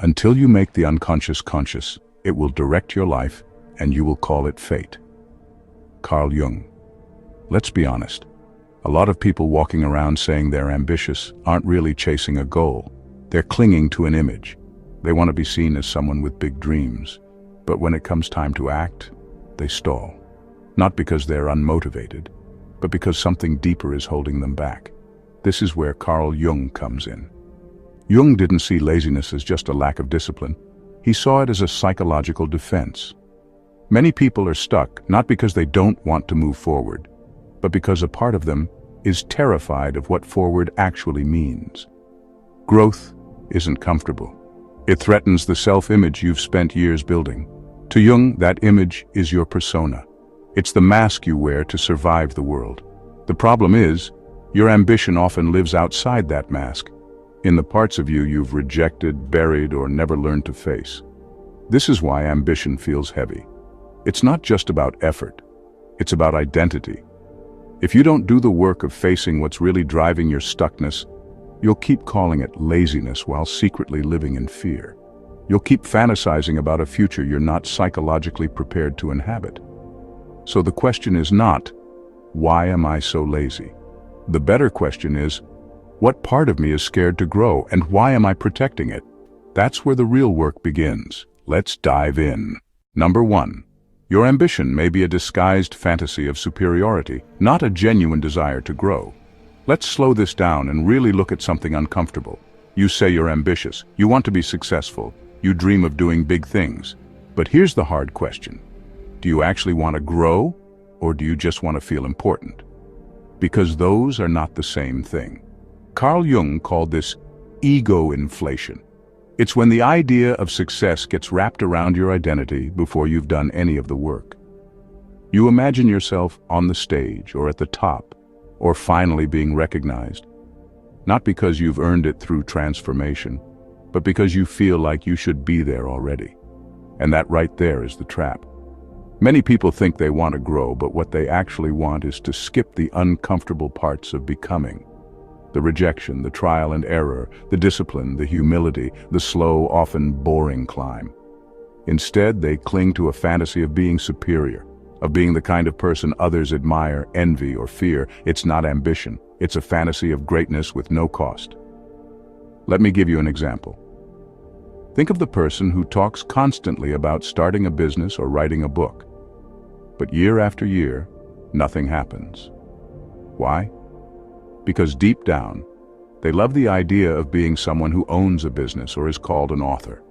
Until you make the unconscious conscious, it will direct your life and you will call it fate. Carl Jung. Let's be honest. A lot of people walking around saying they're ambitious aren't really chasing a goal. They're clinging to an image. They want to be seen as someone with big dreams. But when it comes time to act, they stall. Not because they're unmotivated, but because something deeper is holding them back. This is where Carl Jung comes in. Jung didn't see laziness as just a lack of discipline. He saw it as a psychological defense. Many people are stuck not because they don't want to move forward, but because a part of them is terrified of what forward actually means. Growth isn't comfortable. It threatens the self-image you've spent years building. To Jung, that image is your persona. It's the mask you wear to survive the world. The problem is, your ambition often lives outside that mask, in the parts of you you've rejected, buried, or never learned to face. This is why ambition feels heavy. It's not just about effort. It's about identity. If you don't do the work of facing what's really driving your stuckness, you'll keep calling it laziness while secretly living in fear. You'll keep fantasizing about a future you're not psychologically prepared to inhabit. So the question is not, why am I so lazy? The better question is, what part of me is scared to grow and why am I protecting it? That's where the real work begins. Let's dive in. Number 1. Your ambition may be a disguised fantasy of superiority, not a genuine desire to grow. Let's slow this down and really look at something uncomfortable. You say you're ambitious, you want to be successful, you dream of doing big things. But here's the hard question. Do you actually want to grow, or do you just want to feel important? Because those are not the same thing. Carl Jung called this ego inflation. It's when the idea of success gets wrapped around your identity before you've done any of the work. You imagine yourself on the stage or at the top, or finally being recognized. Not because you've earned it through transformation, but because you feel like you should be there already. And that right there is the trap. Many people think they want to grow, but what they actually want is to skip the uncomfortable parts of becoming. The rejection, the trial and error, the discipline, the humility, the slow, often boring climb. Instead, they cling to a fantasy of being superior, of being the kind of person others admire, envy, or fear. It's not ambition. It's a fantasy of greatness with no cost. Let me give you an example. Think of the person who talks constantly about starting a business or writing a book. But year after year, nothing happens. Why? Because deep down, they love the idea of being someone who owns a business or is called an author.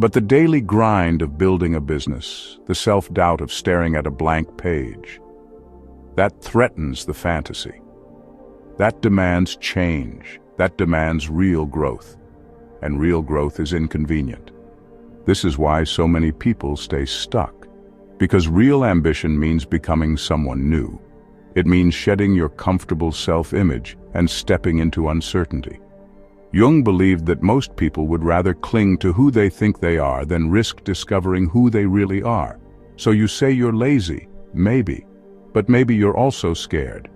But the daily grind of building a business, the self-doubt of staring at a blank page, that threatens the fantasy. That demands change. That demands real growth. And real growth is inconvenient. This is why so many people stay stuck. Because real ambition means becoming someone new. It means shedding your comfortable self-image and stepping into uncertainty. Jung believed that most people would rather cling to who they think they are than risk discovering who they really are. So you say you're lazy, maybe, but maybe you're also scared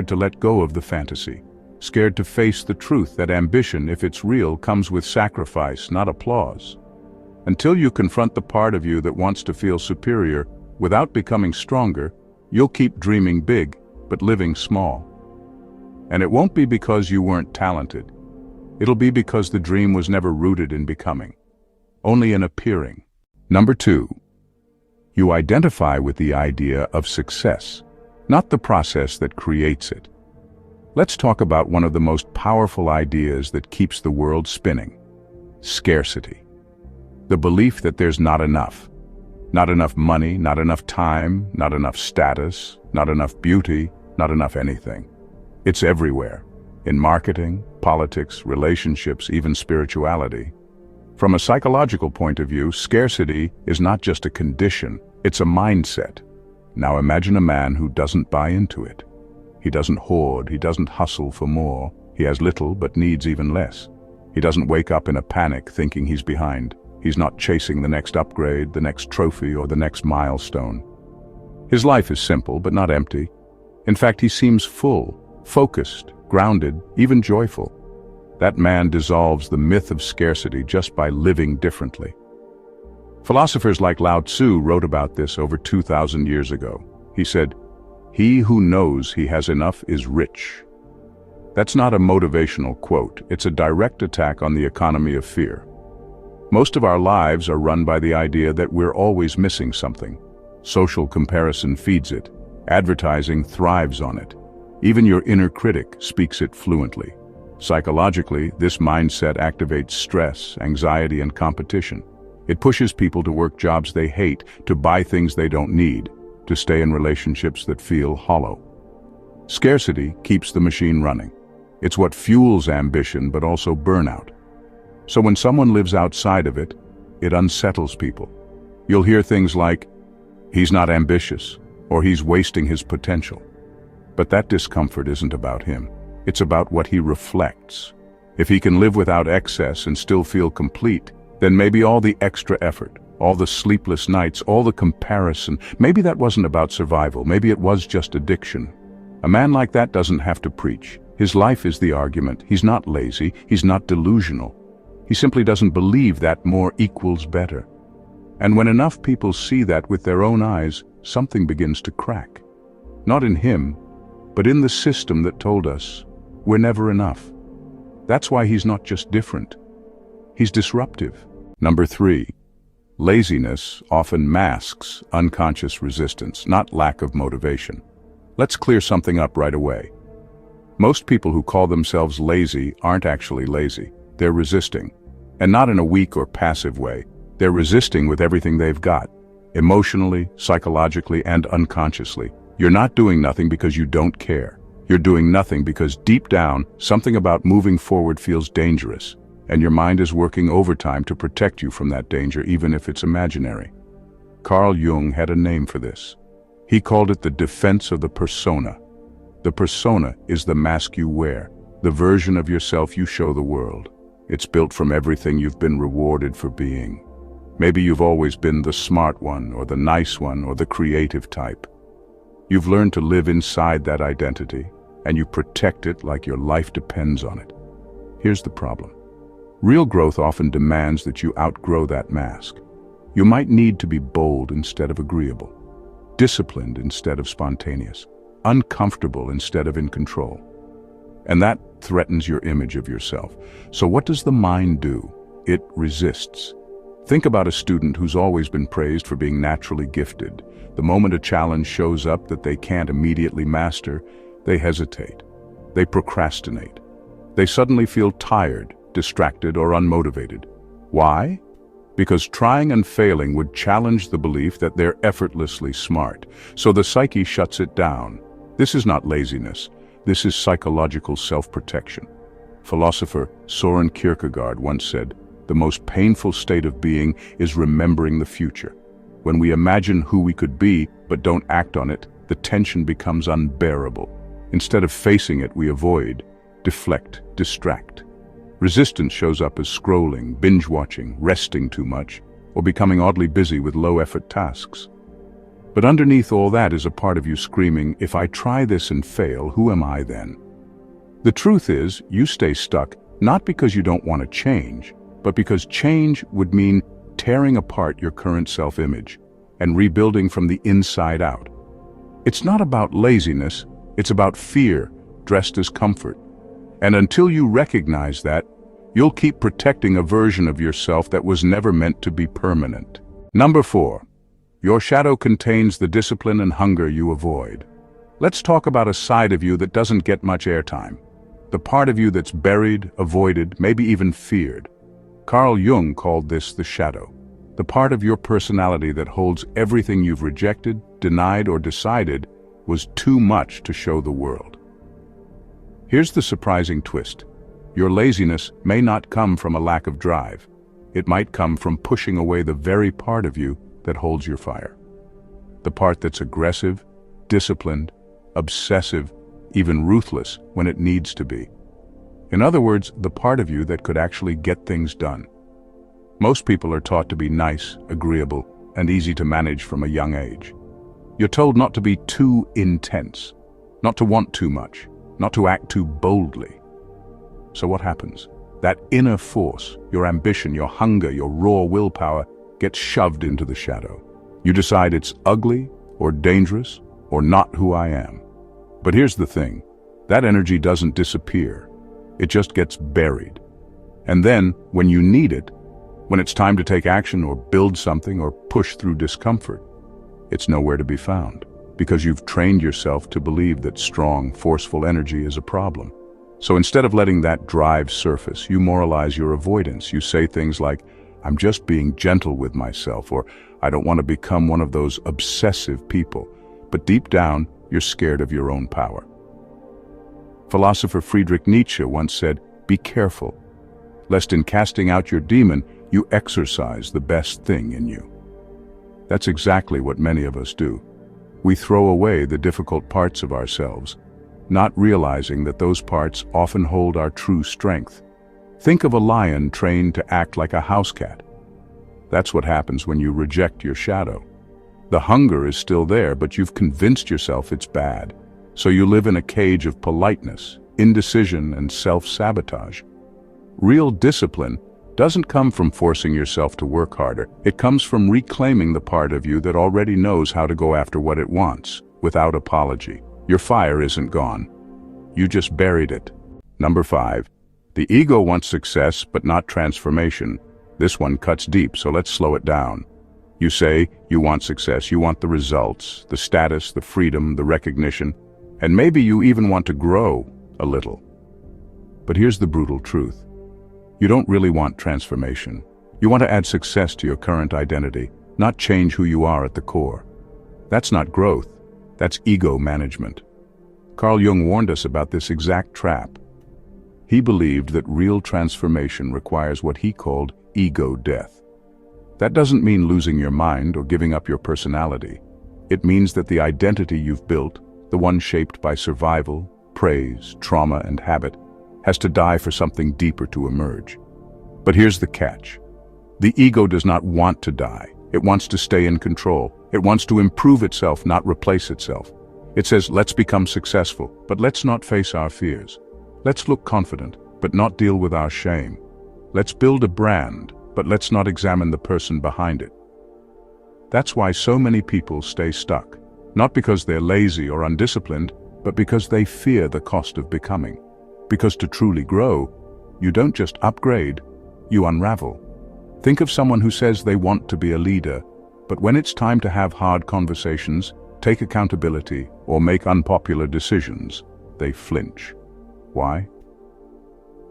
to let go of the fantasy, scared to face the truth that ambition, if it's real, comes with sacrifice, not applause. Until you confront the part of you that wants to feel superior without becoming stronger, you'll keep dreaming big, but living small. And it won't be because you weren't talented. It'll be because the dream was never rooted in becoming, only in appearing. Number 2, you identify with the idea of success, not the process that creates it. Let's talk about one of the most powerful ideas that keeps the world spinning: scarcity. The belief that there's not enough. Not enough money, not enough time, not enough status, not enough beauty, not enough anything. It's everywhere. In marketing, politics, relationships, even spirituality. From a psychological point of view, scarcity is not just a condition, it's a mindset. Now imagine a man who doesn't buy into it. He doesn't hoard, he doesn't hustle for more. He has little but needs even less. He doesn't wake up in a panic thinking he's behind. He's not chasing the next upgrade, the next trophy, or the next milestone. His life is simple but not empty. In fact, he seems full, focused, grounded, even joyful. That man dissolves the myth of scarcity just by living differently. Philosophers like Lao Tzu wrote about this over 2,000 years ago. He said, "He who knows he has enough is rich." That's not a motivational quote, it's a direct attack on the economy of fear. Most of our lives are run by the idea that we're always missing something. Social comparison feeds it. Advertising thrives on it. Even your inner critic speaks it fluently. Psychologically, this mindset activates stress, anxiety, and competition. It pushes people to work jobs they hate, to buy things they don't need, to stay in relationships that feel hollow. Scarcity keeps the machine running. It's what fuels ambition but also burnout. So when someone lives outside of it, it unsettles people. You'll hear things like, "He's not ambitious," or "He's wasting his potential." But that discomfort isn't about him. It's about what he reflects. If he can live without excess and still feel complete, then maybe all the extra effort, all the sleepless nights, all the comparison, maybe that wasn't about survival, maybe it was just addiction. A man like that doesn't have to preach. His life is the argument. He's not lazy, he's not delusional. He simply doesn't believe that more equals better. And when enough people see that with their own eyes, something begins to crack. Not in him, but in the system that told us we're never enough. That's why he's not just different. He's disruptive. Number 3, laziness often masks unconscious resistance, not lack of motivation. Let's clear something up right away. Most people who call themselves lazy aren't actually lazy. They're resisting. And not in a weak or passive way. They're resisting with everything they've got. Emotionally, psychologically, and unconsciously. You're not doing nothing because you don't care. You're doing nothing because deep down, something about moving forward feels dangerous. And your mind is working overtime to protect you from that danger, even if it's imaginary. Carl Jung had a name for this. He called it the defense of the persona. The persona is the mask you wear, the version of yourself you show the world. It's built from everything you've been rewarded for being. Maybe you've always been the smart one, or the nice one, or the creative type. You've learned to live inside that identity, and you protect it like your life depends on it. Here's the problem. Real growth often demands that you outgrow that mask. You might need to be bold instead of agreeable, disciplined instead of spontaneous, uncomfortable instead of in control. And that threatens your image of yourself. So what does the mind do? It resists. Think about a student who's always been praised for being naturally gifted. The moment a challenge shows up that they can't immediately master, they hesitate. They procrastinate. They suddenly feel tired, distracted, or unmotivated. Why? Because trying and failing would challenge the belief that they're effortlessly smart. So the psyche shuts it down. This is not laziness. This is psychological self-protection. Philosopher Soren Kierkegaard once said, "The most painful state of being is remembering the future. When we imagine who we could be, but don't act on it, the tension becomes unbearable. Instead of facing it, we avoid, deflect, distract. Resistance shows up as scrolling, binge-watching, resting too much, or becoming oddly busy with low-effort tasks. But underneath all that is a part of you screaming, if I try this and fail, who am I then? The truth is, you stay stuck, not because you don't want to change, but because change would mean tearing apart your current self-image and rebuilding from the inside out. It's not about laziness, it's about fear dressed as comfort. And until you recognize that, you'll keep protecting a version of yourself that was never meant to be permanent. Number 4. Your shadow contains the discipline and hunger you avoid. Let's talk about a side of you that doesn't get much airtime. The part of you that's buried, avoided, maybe even feared. Carl Jung called this the shadow. The part of your personality that holds everything you've rejected, denied, or decided was too much to show the world. Here's the surprising twist. Your laziness may not come from a lack of drive. It might come from pushing away the very part of you that holds your fire. The part that's aggressive, disciplined, obsessive, even ruthless when it needs to be. In other words, the part of you that could actually get things done. Most people are taught to be nice, agreeable, and easy to manage from a young age. You're told not to be too intense, not to want too much, not to act too boldly. So what happens? That inner force, your ambition, your hunger, your raw willpower, gets shoved into the shadow. You decide it's ugly or dangerous or not who I am. But here's the thing, that energy doesn't disappear. It just gets buried. And then, when you need it, when it's time to take action or build something or push through discomfort, it's nowhere to be found, because you've trained yourself to believe that strong, forceful energy is a problem. So instead of letting that drive surface, you moralize your avoidance. You say things like, I'm just being gentle with myself, or I don't want to become one of those obsessive people. But deep down, you're scared of your own power. Philosopher Friedrich Nietzsche once said, be careful, lest in casting out your demon, you exercise the best thing in you. That's exactly what many of us do. We throw away the difficult parts of ourselves, not realizing that those parts often hold our true strength. Think of a lion trained to act like a house cat. That's what happens when you reject your shadow. The hunger is still there, but you've convinced yourself it's bad. So you live in a cage of politeness, indecision, and self-sabotage. Real discipline doesn't come from forcing yourself to work harder. It comes from reclaiming the part of you that already knows how to go after what it wants, without apology. Your fire isn't gone. You just buried it. Number 5. The ego wants success, but not transformation. This one cuts deep, so let's slow it down. You say you want success, you want the results, the status, the freedom, the recognition, and maybe you even want to grow a little. But here's the brutal truth. You don't really want transformation. You want to add success to your current identity, not change who you are at the core. That's not growth. That's ego management. Carl Jung warned us about this exact trap. He believed that real transformation requires what he called ego death. That doesn't mean losing your mind or giving up your personality. It means that the identity you've built, the one shaped by survival, praise, trauma, and habit, has to die for something deeper to emerge. But here's the catch. The ego does not want to die. It wants to stay in control. It wants to improve itself, not replace itself. It says, let's become successful, but let's not face our fears. Let's look confident, but not deal with our shame. Let's build a brand, but let's not examine the person behind it. That's why so many people stay stuck, not because they're lazy or undisciplined, but because they fear the cost of becoming. Because to truly grow, you don't just upgrade, you unravel. Think of someone who says they want to be a leader, but when it's time to have hard conversations, take accountability, or make unpopular decisions, they flinch. Why?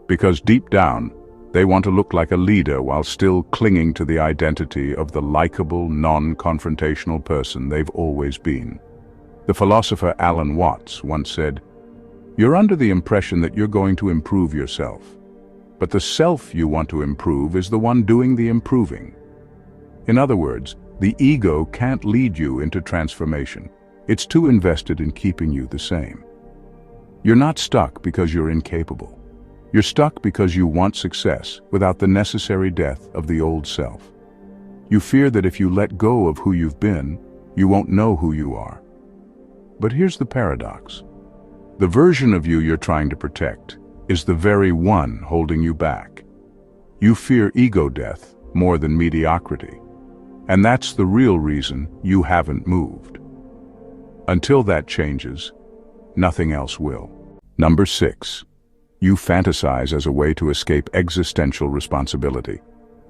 Because deep down, they want to look like a leader while still clinging to the identity of the likable, non-confrontational person they've always been. The philosopher Alan Watts once said, "You're under the impression that you're going to improve yourself, but the self you want to improve is the one doing the improving." In other words, the ego can't lead you into transformation. It's too invested in keeping you the same. You're not stuck because you're incapable. You're stuck because you want success without the necessary death of the old self. You fear that if you let go of who you've been, you won't know who you are. But here's the paradox. The version of you you're trying to protect is the very one holding you back. You fear ego death more than mediocrity. And that's the real reason you haven't moved. Until that changes, nothing else will. Number 6. You fantasize as a way to escape existential responsibility.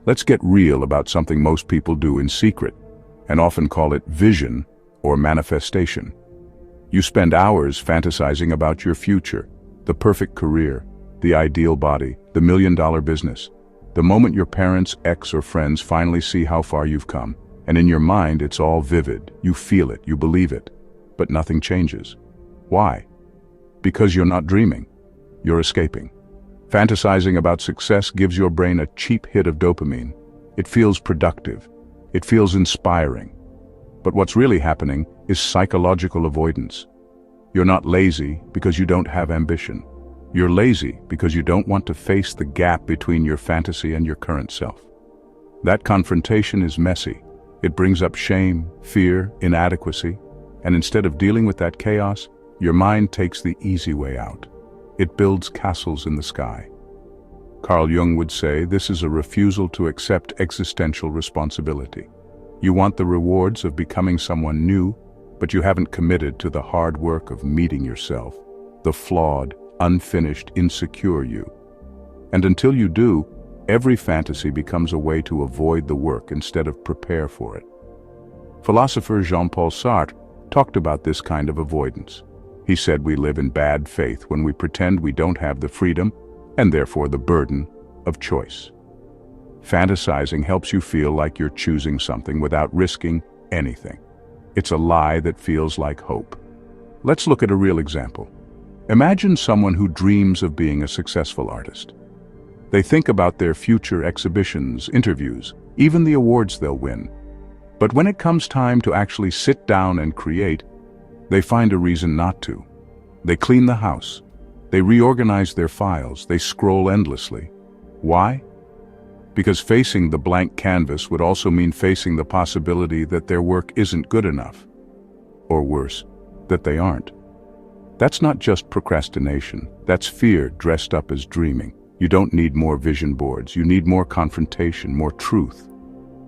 Let's get real about something most people do in secret, and often call it vision or manifestation. You spend hours fantasizing about your future, the perfect career, the ideal body, the million-dollar business. The moment your parents, ex, or friends finally see how far you've come, and in your mind it's all vivid, you feel it, you believe it, but nothing changes. Why? Because you're not dreaming, you're escaping. Fantasizing about success gives your brain a cheap hit of dopamine. It feels productive, it feels inspiring. But what's really happening is psychological avoidance. You're not lazy because you don't have ambition. You're lazy because you don't want to face the gap between your fantasy and your current self. That confrontation is messy. It brings up shame, fear, inadequacy, and instead of dealing with that chaos, your mind takes the easy way out. It builds castles in the sky. Carl Jung would say this is a refusal to accept existential responsibility. You want the rewards of becoming someone new, but you haven't committed to the hard work of meeting yourself, the flawed, unfinished, insecure you. And until you do, every fantasy becomes a way to avoid the work instead of prepare for it. Philosopher Jean-Paul Sartre talked about this kind of avoidance. He said we live in bad faith when we pretend we don't have the freedom, and therefore the burden, of choice. Fantasizing helps you feel like you're choosing something without risking anything. It's a lie that feels like hope. Let's look at a real example. Imagine someone who dreams of being a successful artist. They think about their future exhibitions, interviews, even the awards they'll win. But when it comes time to actually sit down and create, they find a reason not to. They clean the house. They reorganize their files. They scroll endlessly. Why? Because facing the blank canvas would also mean facing the possibility that their work isn't good enough. Or worse, that they aren't. That's not just procrastination. That's fear dressed up as dreaming. You don't need more vision boards. You need more confrontation, more truth.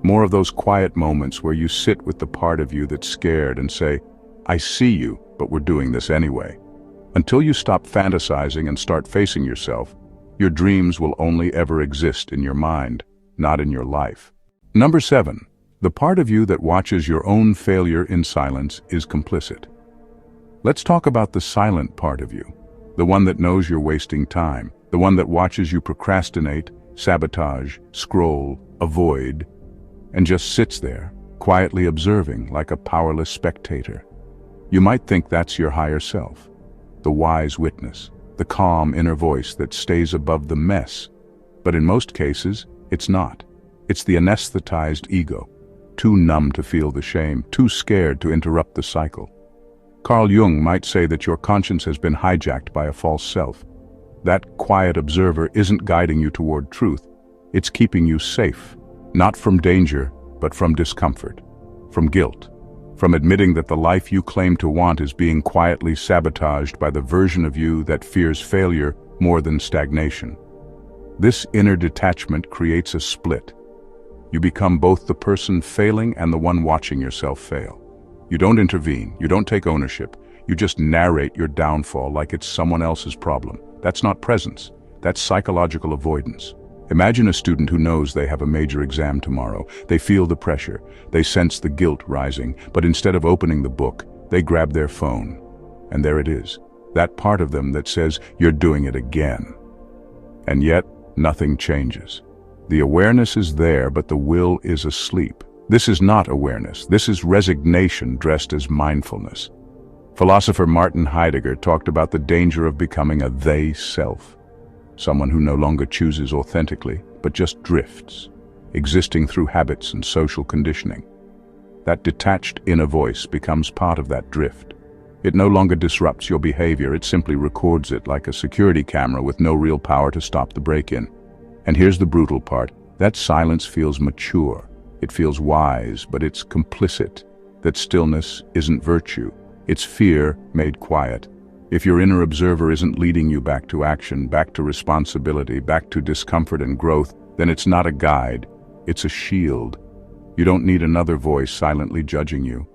More of those quiet moments where you sit with the part of you that's scared and say, I see you, but we're doing this anyway. Until you stop fantasizing and start facing yourself, your dreams will only ever exist in your mind, not in your life. Number 7. The part of you that watches your own failure in silence is complicit. Let's talk about the silent part of you, the one that knows you're wasting time, the one that watches you procrastinate, sabotage, scroll, avoid, and just sits there, quietly observing like a powerless spectator. You might think that's your higher self, the wise witness, the calm inner voice that stays above the mess. But in most cases, it's not. It's the anesthetized ego, too numb to feel the shame, too scared to interrupt the cycle. Carl Jung might say that your conscience has been hijacked by a false self. That quiet observer isn't guiding you toward truth. It's keeping you safe, not from danger, but from discomfort, from guilt, from admitting that the life you claim to want is being quietly sabotaged by the version of you that fears failure more than stagnation. This inner detachment creates a split. You become both the person failing and the one watching yourself fail. You don't intervene, you don't take ownership, you just narrate your downfall like it's someone else's problem. That's not presence, that's psychological avoidance. Imagine a student who knows they have a major exam tomorrow. They feel the pressure, they sense the guilt rising, but instead of opening the book, they grab their phone. And there it is, that part of them that says, you're doing it again. And yet, nothing changes. The awareness is there, but the will is asleep. This is not awareness, this is resignation dressed as mindfulness. Philosopher Martin Heidegger talked about the danger of becoming a they self. Someone who no longer chooses authentically, but just drifts, existing through habits and social conditioning. That detached inner voice becomes part of that drift. It no longer disrupts your behavior, it simply records it like a security camera with no real power to stop the break-in. And here's the brutal part, that silence feels mature, it feels wise, but it's complicit. That stillness isn't virtue, it's fear made quiet. If your inner observer isn't leading you back to action, back to responsibility, back to discomfort and growth, then it's not a guide, it's a shield. You don't need another voice silently judging you.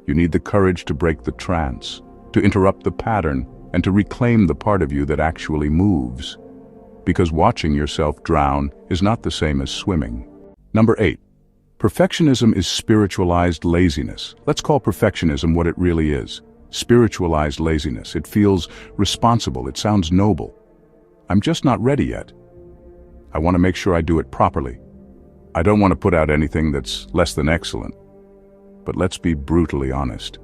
You need the courage to break the trance, to interrupt the pattern, and to reclaim the part of you that actually moves. Because watching yourself drown is not the same as swimming. Number 8. Perfectionism is spiritualized laziness. Let's call perfectionism what it really is. Spiritualized laziness. It feels responsible. It sounds noble. I'm just not ready yet. I want to make sure I do it properly. I don't want to put out anything that's less than excellent. But let's be brutally honest.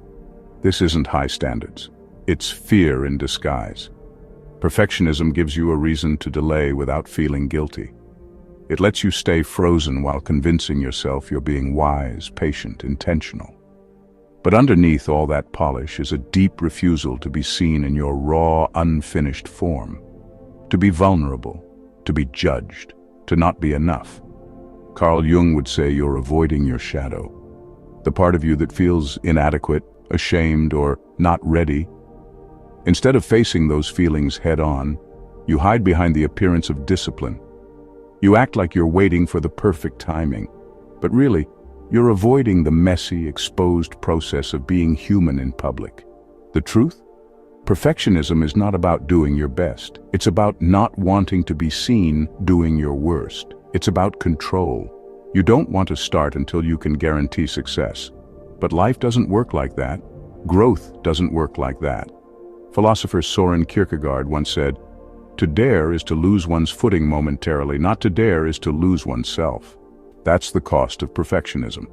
This isn't high standards. It's fear in disguise. Perfectionism gives you a reason to delay without feeling guilty. It lets you stay frozen while convincing yourself you're being wise, patient, intentional. But underneath all that polish is a deep refusal to be seen in your raw, unfinished form. To be vulnerable, to be judged, to not be enough. Carl Jung would say you're avoiding your shadow. The part of you that feels inadequate, ashamed, or not ready. Instead of facing those feelings head-on, you hide behind the appearance of discipline, You act like you're waiting for the perfect timing, but really, you're avoiding the messy, exposed process of being human in public. The truth? Perfectionism is not about doing your best. It's about not wanting to be seen doing your worst. It's about control. You don't want to start until you can guarantee success. But life doesn't work like that. Growth doesn't work like that. Philosopher Soren Kierkegaard once said, "To dare is to lose one's footing momentarily, not to dare is to lose oneself." That's the cost of perfectionism.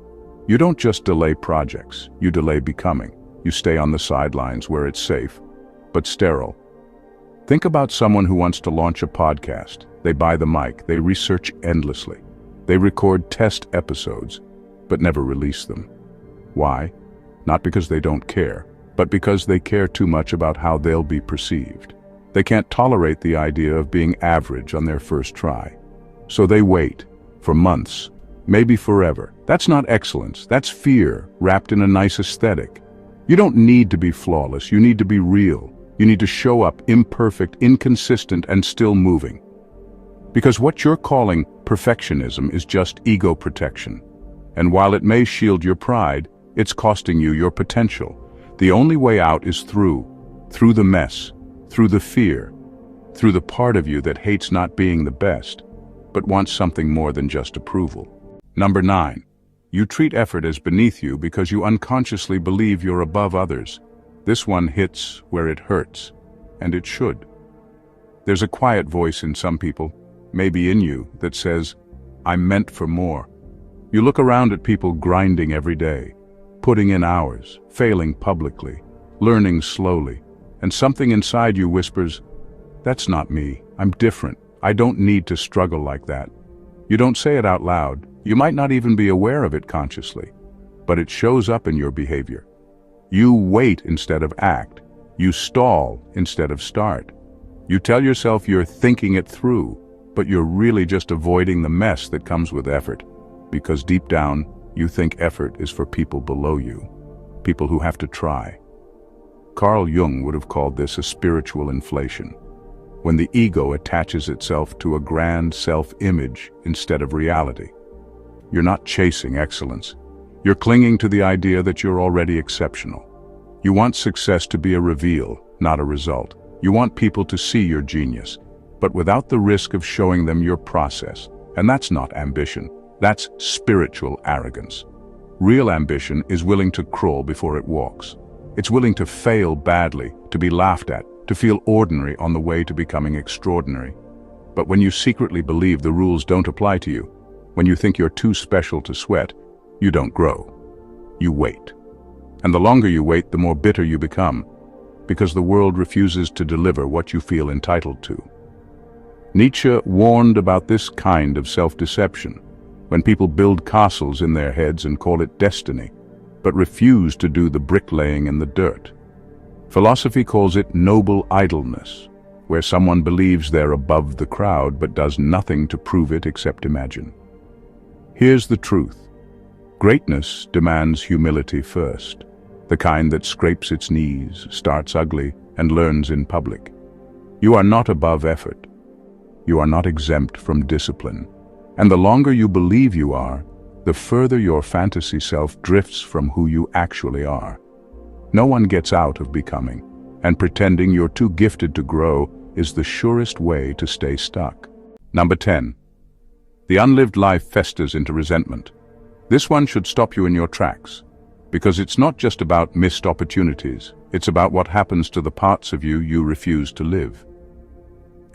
You don't just delay projects, you delay becoming. You stay on the sidelines where it's safe, but sterile. Think about someone who wants to launch a podcast. They buy the mic, they research endlessly. They record test episodes, but never release them. Why? Not because they don't care, but because they care too much about how they'll be perceived. They can't tolerate the idea of being average on their first try. So they wait, for months, maybe forever. That's not excellence, that's fear wrapped in a nice aesthetic. You don't need to be flawless, you need to be real. You need to show up imperfect, inconsistent, and still moving. Because what you're calling perfectionism is just ego protection. And while it may shield your pride, it's costing you your potential. The only way out is through the mess, through the fear, through the part of you that hates not being the best, but wants something more than just approval. Number 9. You treat effort as beneath you because you unconsciously believe you're above others. This one hits where it hurts, and it should. There's a quiet voice in some people, maybe in you, that says, "I'm meant for more." You look around at people grinding every day, putting in hours, failing publicly, learning slowly, and something inside you whispers, "That's not me, I'm different, I don't need to struggle like that." You don't say it out loud, you might not even be aware of it consciously, but it shows up in your behavior. You wait instead of act, you stall instead of start. You tell yourself you're thinking it through, but you're really just avoiding the mess that comes with effort, because deep down, you think effort is for people below you, people who have to try. Carl Jung would have called this a spiritual inflation, when the ego attaches itself to a grand self-image instead of reality. You're not chasing excellence. You're clinging to the idea that you're already exceptional. You want success to be a reveal, not a result. You want people to see your genius, but without the risk of showing them your process. And that's not ambition. That's spiritual arrogance. Real ambition is willing to crawl before it walks. It's willing to fail badly, to be laughed at, to feel ordinary on the way to becoming extraordinary. But when you secretly believe the rules don't apply to you, when you think you're too special to sweat, you don't grow. You wait. And the longer you wait, the more bitter you become, because the world refuses to deliver what you feel entitled to. Nietzsche warned about this kind of self-deception, when people build castles in their heads and call it destiny, but refuse to do the bricklaying in the dirt. Philosophy calls it noble idleness, where someone believes they're above the crowd but does nothing to prove it except imagine. Here's the truth. Greatness demands humility first, the kind that scrapes its knees, starts ugly, and learns in public. You are not above effort. You are not exempt from discipline. And the longer you believe you are, the further your fantasy self drifts from who you actually are. No one gets out of becoming, and pretending you're too gifted to grow is the surest way to stay stuck. Number 10. The unlived life festers into resentment. This one should stop you in your tracks, because it's not just about missed opportunities, it's about what happens to the parts of you refuse to live.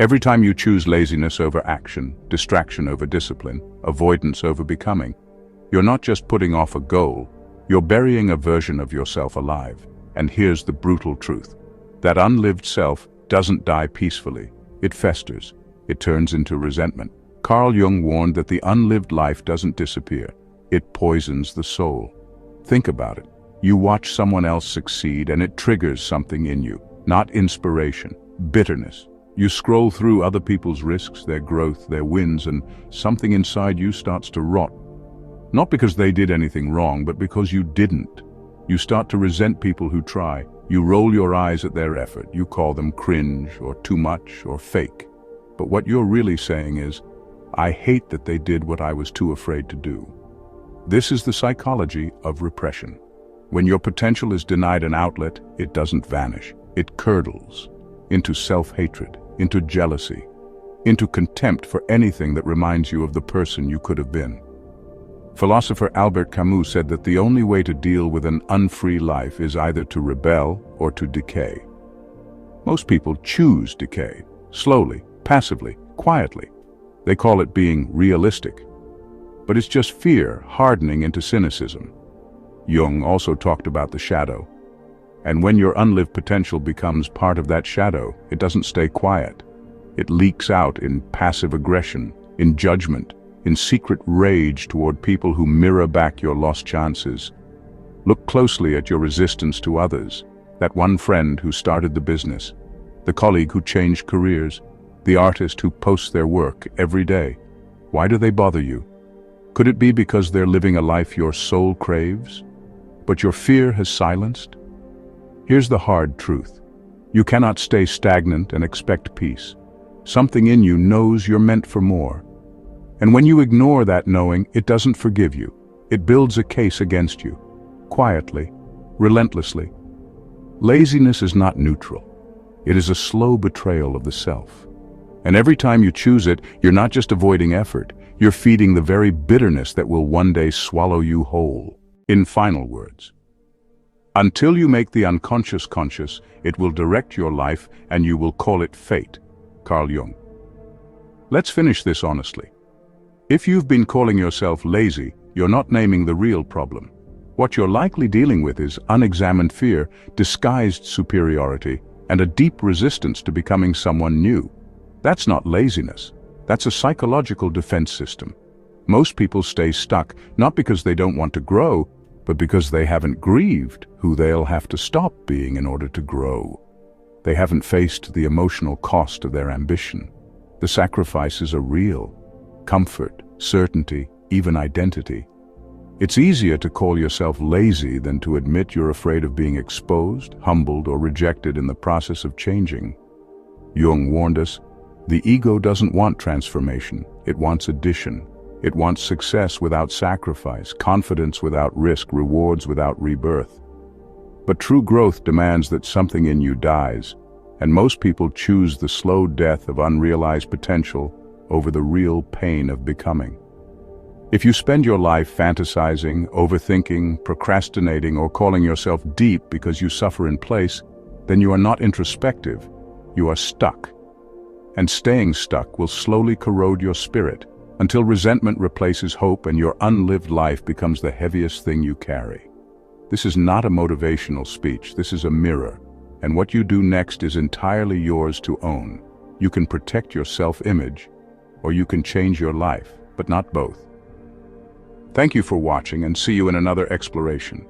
Every time you choose laziness over action, distraction over discipline, avoidance over becoming, you're not just putting off a goal, you're burying a version of yourself alive. And here's the brutal truth. That unlived self doesn't die peacefully. It festers. It turns into resentment. Carl Jung warned that the unlived life doesn't disappear. It poisons the soul. Think about it. You watch someone else succeed and it triggers something in you. Not inspiration, bitterness. You scroll through other people's risks, their growth, their wins, and something inside you starts to rot. Not because they did anything wrong, but because you didn't. You start to resent people who try. You roll your eyes at their effort. You call them cringe, or too much, or fake. But what you're really saying is, I hate that they did what I was too afraid to do. This is the psychology of repression. When your potential is denied an outlet, it doesn't vanish. It curdles into self-hatred, into jealousy, into contempt for anything that reminds you of the person you could have been. Philosopher Albert Camus said that the only way to deal with an unfree life is either to rebel or to decay. Most people choose decay, slowly, passively, quietly. They call it being realistic. But it's just fear hardening into cynicism. Jung also talked about the shadow. And when your unlived potential becomes part of that shadow, it doesn't stay quiet. It leaks out in passive aggression, in judgment, in secret rage toward people who mirror back your lost chances. Look closely at your resistance to others, that one friend who started the business, the colleague who changed careers, the artist who posts their work every day. Why do they bother you? Could it be because they're living a life your soul craves, but your fear has silenced? Here's the hard truth. You cannot stay stagnant and expect peace. Something in you knows you're meant for more. And when you ignore that knowing, it doesn't forgive you. It builds a case against you, quietly, relentlessly. Laziness is not neutral. It is a slow betrayal of the self. And every time you choose it, you're not just avoiding effort, you're feeding the very bitterness that will one day swallow you whole. In final words, until you make the unconscious conscious, it will direct your life and you will call it fate. Carl Jung. Let's finish this honestly. If you've been calling yourself lazy, you're not naming the real problem. What you're likely dealing with is unexamined fear, disguised superiority, and a deep resistance to becoming someone new. That's not laziness. That's a psychological defense system. Most people stay stuck, not because they don't want to grow, but because they haven't grieved who they'll have to stop being in order to grow. They haven't faced the emotional cost of their ambition. The sacrifices are real. Comfort, certainty, even identity. It's easier to call yourself lazy than to admit you're afraid of being exposed, humbled, or rejected in the process of changing. Jung warned us, the ego doesn't want transformation, it wants addition. It wants success without sacrifice, confidence without risk, rewards without rebirth. But true growth demands that something in you dies, and most people choose the slow death of unrealized potential over the real pain of becoming. If you spend your life fantasizing, overthinking, procrastinating, or calling yourself deep because you suffer in place, then you are not introspective, you are stuck. And staying stuck will slowly corrode your spirit, until resentment replaces hope and your unlived life becomes the heaviest thing you carry. This is not a motivational speech, this is a mirror, and what you do next is entirely yours to own. You can protect your self-image, or you can change your life, but not both. Thank you for watching, and see you in another exploration.